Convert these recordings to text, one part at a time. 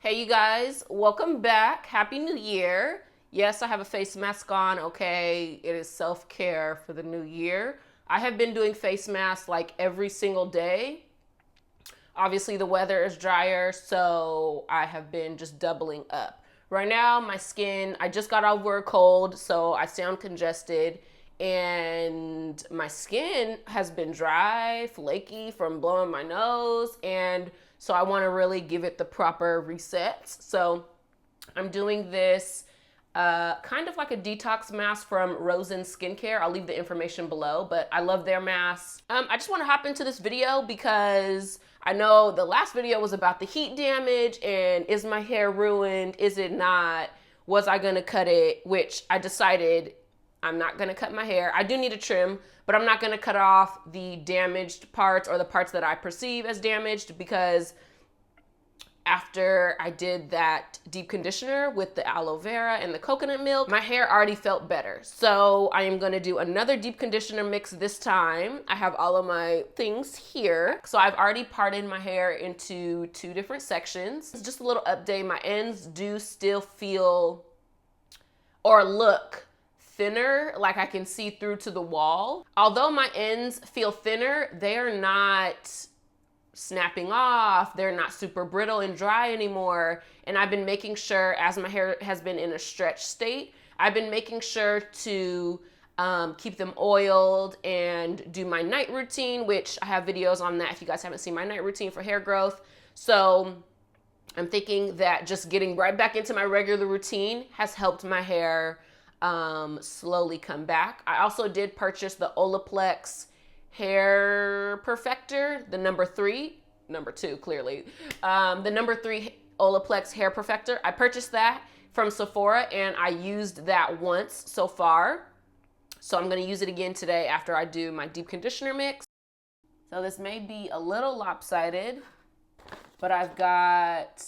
Hey you guys, welcome back. Happy New Year. Yes, I have a face mask on, okay? It is self-care for the new year. I have been doing face masks like every single day. Obviously the weather is drier, so I have been just doubling up. Right now, my skin, I just got over a cold, so I sound congested, and my skin has been dry, flaky from blowing my nose, and so I want to really give it the proper resets. So I'm doing this kind of like a detox mask from Rosen skincare. I'll leave the information below, but I love their masks. I just want to hop into this video because I know the last video was about the heat damage and is my hair ruined? Is it not? Was I gonna cut it? Which I decided I'm not gonna cut my hair. I do need a trim, but I'm not gonna cut off the damaged parts or the parts that I perceive as damaged, because after I did that deep conditioner with the aloe vera and the coconut milk, my hair already felt better. So I am gonna do another deep conditioner mix this time. I have all of my things here. So I've already parted my hair into 2 different sections. Just a little update, my ends do still feel or look thinner, like I can see through to the wall. Although my ends feel thinner, they are not snapping off. They're not super brittle and dry anymore. And I've been making sure, as my hair has been in a stretch state, I've been making sure to keep them oiled and do my night routine, which I have videos on that if you guys haven't seen my night routine for hair growth. So I'm thinking that just getting right back into my regular routine has helped my hair slowly come back. I also did purchase the Olaplex hair perfector, the number 2 clearly, the number 3 Olaplex hair perfector. I purchased that from Sephora and I used that once so far. So I'm gonna use it again today after I do my deep conditioner mix. So this may be a little lopsided, but I've got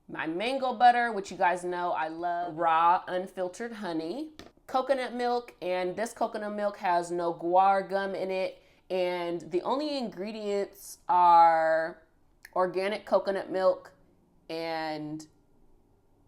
my mango butter, which you guys know I love, raw unfiltered honey, coconut milk, and this coconut milk has no guar gum in it, and the only ingredients are organic coconut milk and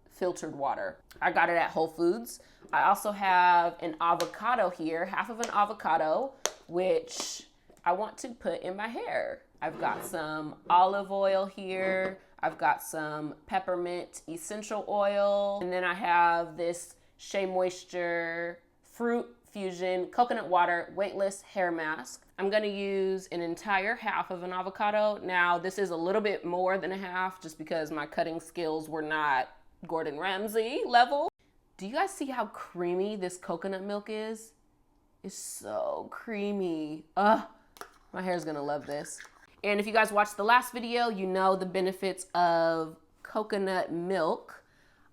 filtered water. I got it at Whole Foods. I also have an avocado here, half of an avocado, which I want to put in my hair. I've got some olive oil here. I've got some peppermint essential oil. And then I have this SheaMoisture Fruit Fusion Coconut Water Weightless Hair Mask. I'm gonna use an entire half of an avocado. Now, this is a little bit more than a half just because my cutting skills were not Gordon Ramsay level. Do you guys see how creamy this coconut milk is? It's so creamy. My hair's gonna love this. And if you guys watched the last video, you know the benefits of coconut milk.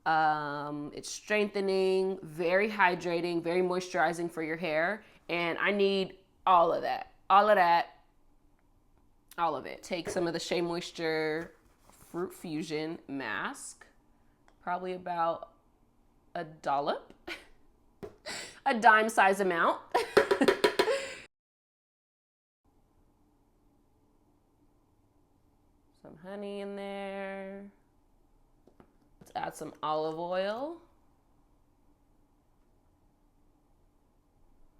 It's strengthening, very hydrating, very moisturizing for your hair. And I need all of that, all of it. Take some of the SheaMoisture Fruit Fusion mask, probably about a dollop, a dime size amount. Some honey in there. Let's add some olive oil.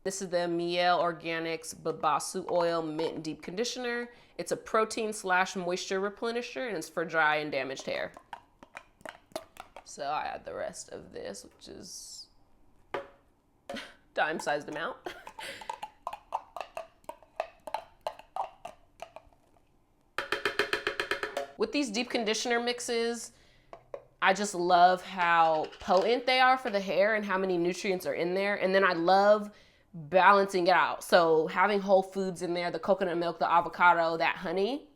This is the Miele Organics Babasu Oil Mint Deep Conditioner. It's a protein / moisture replenisher, and it's for dry and damaged hair. So I add the rest of this, which is dime-sized amount. With these deep conditioner mixes, I just love how potent they are for the hair and how many nutrients are in there. And then I love balancing it out. So having whole foods in there, the coconut milk, the avocado, that honey,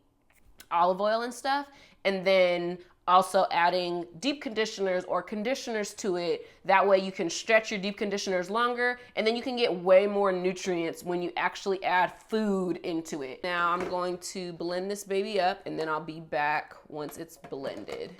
olive oil and stuff. And then also adding deep conditioners or conditioners to it. That way you can stretch your deep conditioners longer, and then you can get way more nutrients when you actually add food into it. Now I'm going to blend this baby up, and then I'll be back once it's blended.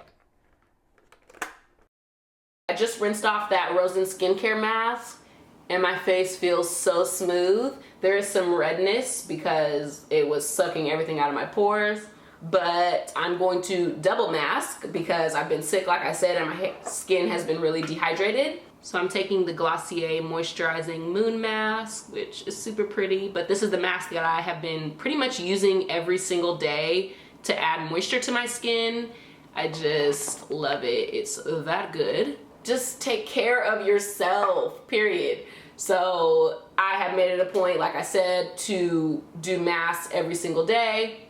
I just rinsed off that Rosen skincare mask, and my face feels so smooth. There is some redness because it was sucking everything out of my pores. but I'm going to double mask because I've been sick, like I said, and my skin has been really dehydrated. So I'm taking the Glossier Moisturizing Moon Mask, which is super pretty, but this is the mask that I have been pretty much using every single day to add moisture to my skin. I just love it. It's that good. Just take care of yourself, period. So I have made it a point, like I said, to do masks every single day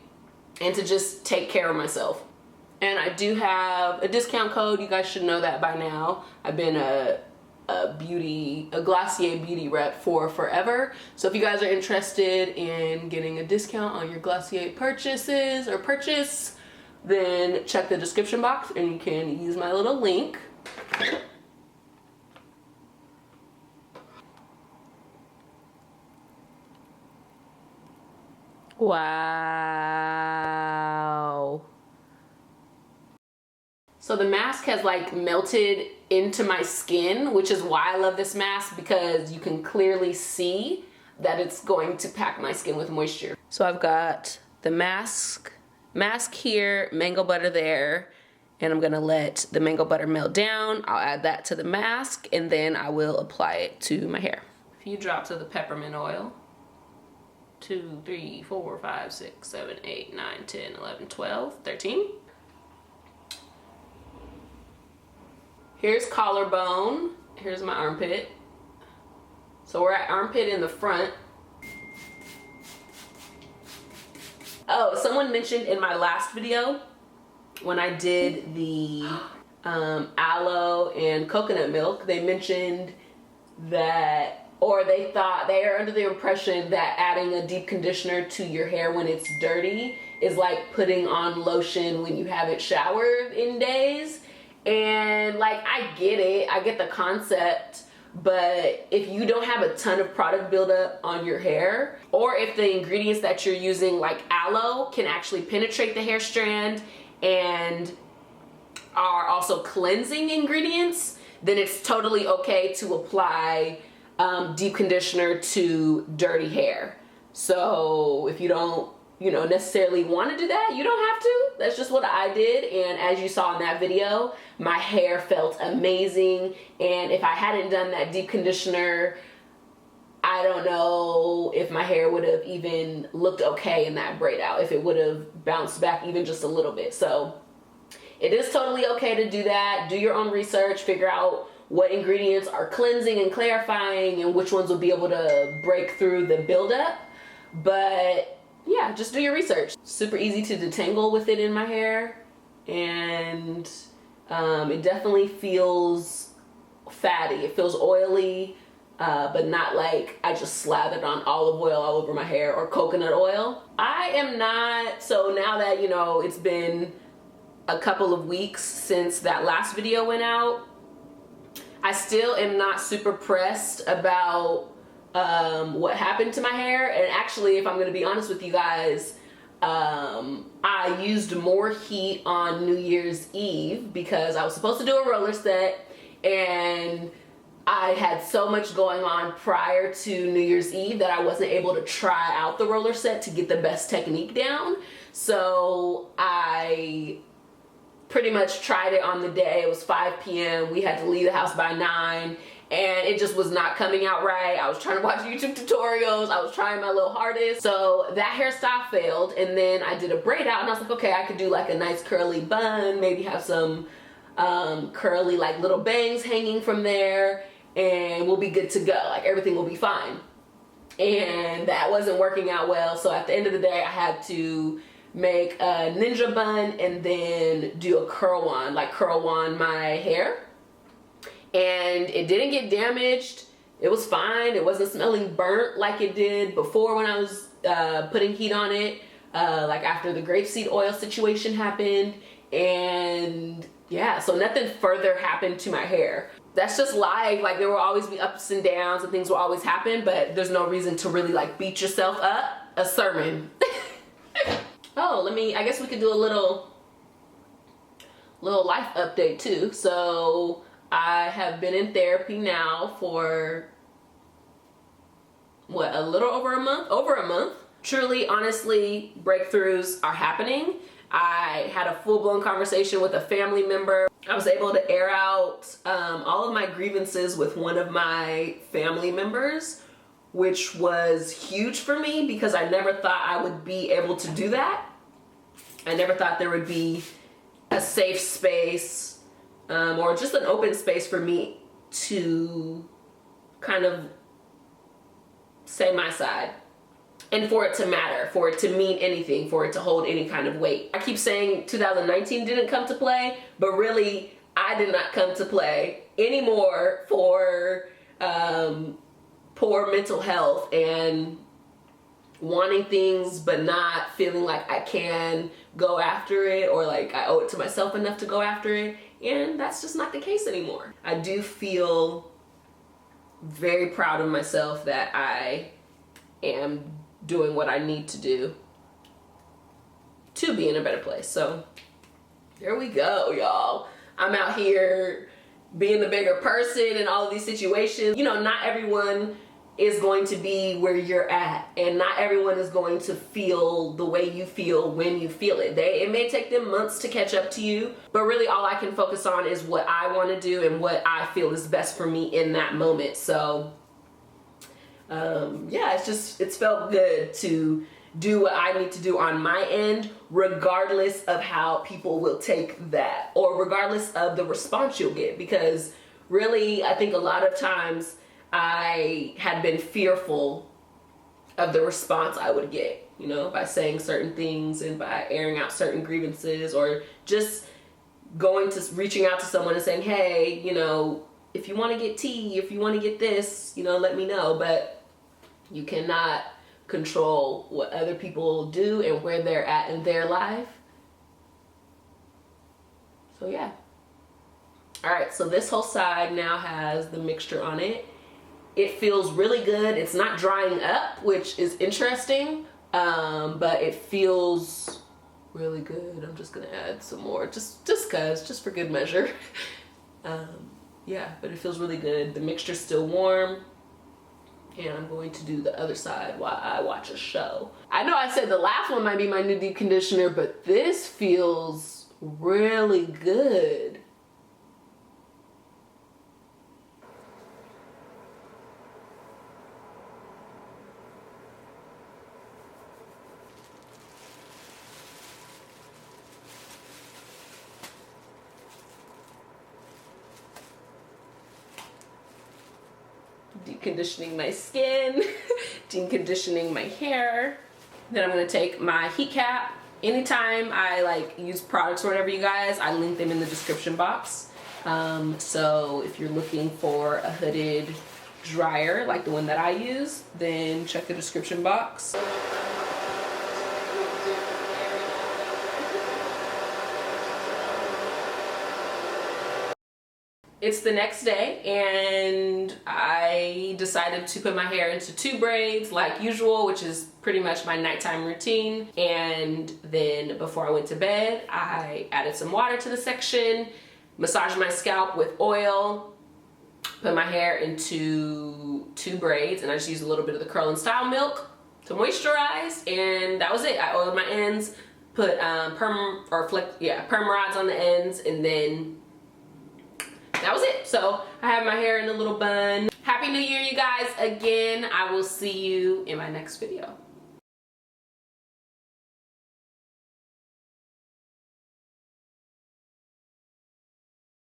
and to just take care of myself. And I do have a discount code. You guys should know that by now. I've been a Glossier beauty rep for forever. So if you guys are interested in getting a discount on your Glossier purchases or purchase, then check the description box and you can use my little link. Wow. So the mask has like melted into my skin, which is why I love this mask, because you can clearly see that it's going to pack my skin with moisture. So I've got the mask here, mango butter there, and I'm gonna let the mango butter melt down. I'll add that to the mask and then I will apply it to my hair. A few drops of the peppermint oil. 2, 3, 4, 5, 6, 7, 8, 9, 10, 11, 12, 13. Here's collarbone. Here's my armpit. So we're at armpit in the front. Oh, someone mentioned in my last video when I did the aloe and coconut milk, they mentioned that, or they thought, they are under the impression that adding a deep conditioner to your hair when it's dirty is like putting on lotion when you haven't showered in days. And like, I get it, I get the concept, but if you don't have a ton of product buildup on your hair, or if the ingredients that you're using, like aloe, can actually penetrate the hair strand and are also cleansing ingredients, then it's totally okay to apply deep conditioner to dirty hair. So if you don't, necessarily want to do that, you don't have to. That's just what I did, and as you saw in that video, my hair felt amazing. And if I hadn't done that deep conditioner, I don't know if my hair would have even looked okay in that braid out, if it would have bounced back even just a little bit. So it is totally okay to do that. Do your own research, figure out what ingredients are cleansing and clarifying and which ones will be able to break through the buildup. But yeah, just do your research. Super easy to detangle with it in my hair, and it definitely feels fatty. It feels oily, but not like I just slathered on olive oil all over my hair or coconut oil. I am not, so now that, it's been a couple of weeks since that last video went out, I still am not super pressed about what happened to my hair. And actually, if I'm gonna be honest with you guys, I used more heat on New Year's Eve because I was supposed to do a roller set, and I had so much going on prior to New Year's Eve that I wasn't able to try out the roller set to get the best technique down. So I pretty much tried it on the day. It was 5 p.m. We had to leave the house by 9. And it just was not coming out right. I was trying to watch YouTube tutorials. I was trying my little hardest. So that hairstyle failed. And then I did a braid out and I was like, okay, I could do like a nice curly bun, maybe have some curly like little bangs hanging from there, and we'll be good to go. Like everything will be fine. And that wasn't working out well. So at the end of the day, I had to make a ninja bun and then do a curl wand, like curl wand my hair. And it didn't get damaged. It was fine. It wasn't smelling burnt like it did before when I was putting heat on it, like after the grapeseed oil situation happened. And yeah, so nothing further happened to my hair. That's just life. Like there will always be ups and downs and things will always happen, but there's no reason to really like beat yourself up. A sermon. Oh, I guess we could do a little life update too. So I have been in therapy now for what, a little over a month? Over a month. Truly, honestly, breakthroughs are happening. I had a full-blown conversation with a family member. I was able to air out all of my grievances with one of my family members, which was huge for me because I never thought I would be able to do that. I never thought there would be a safe space or just an open space for me to kind of say my side. And for it to matter, for it to mean anything, for it to hold any kind of weight. I keep saying 2019 didn't come to play, but really I did not come to play anymore for poor mental health and wanting things but not feeling like I can go after it or like I owe it to myself enough to go after it. And that's just not the case anymore. I do feel very proud of myself that I am doing what I need to do to be in a better place. So there we go, y'all. I'm out here being the bigger person in all of these situations. You know, not everyone is going to be where you're at, and not everyone is going to feel the way you feel when you feel it. It may take them months to catch up to you, but really all I can focus on is what I want to do and what I feel is best for me in that moment. So yeah, it's felt good to do what I need to do on my end, regardless of how people will take that or regardless of the response you'll get. Because really, I think a lot of times I had been fearful of the response I would get, you know, by saying certain things and by airing out certain grievances or just reaching out to someone and saying, hey, you know, if you want to get tea, if you want to get this, you know, let me know. But you cannot control what other people do and where they're at in their life. So yeah. All right, so this whole side now has the mixture on it. It feels really good. It's not drying up, which is interesting, but it feels really good. I'm just gonna add some more, just for good measure. Yeah, but it feels really good. The mixture's still warm. And I'm going to do the other side while I watch a show. I know I said the last one might be my new deep conditioner, but this feels really good. Deep conditioning my skin, deep conditioning my hair. Then I'm gonna take my heat cap. Anytime I like use products or whatever, you guys, I link them in the description box. So if you're looking for a hooded dryer like the one that I use, then check the description box. It's the next day and I decided to put my hair into 2 braids like usual, which is pretty much my nighttime routine. And then before I went to bed, I added some water to the section, massaged my scalp with oil, put my hair into 2 braids, and I just used a little bit of the Curl and Style milk to moisturize, and that was it. I oiled my ends, put perm rods on the ends, and then that was it. So I have my hair in a little bun. Happy New Year, you guys. Again, I will see you in my next video.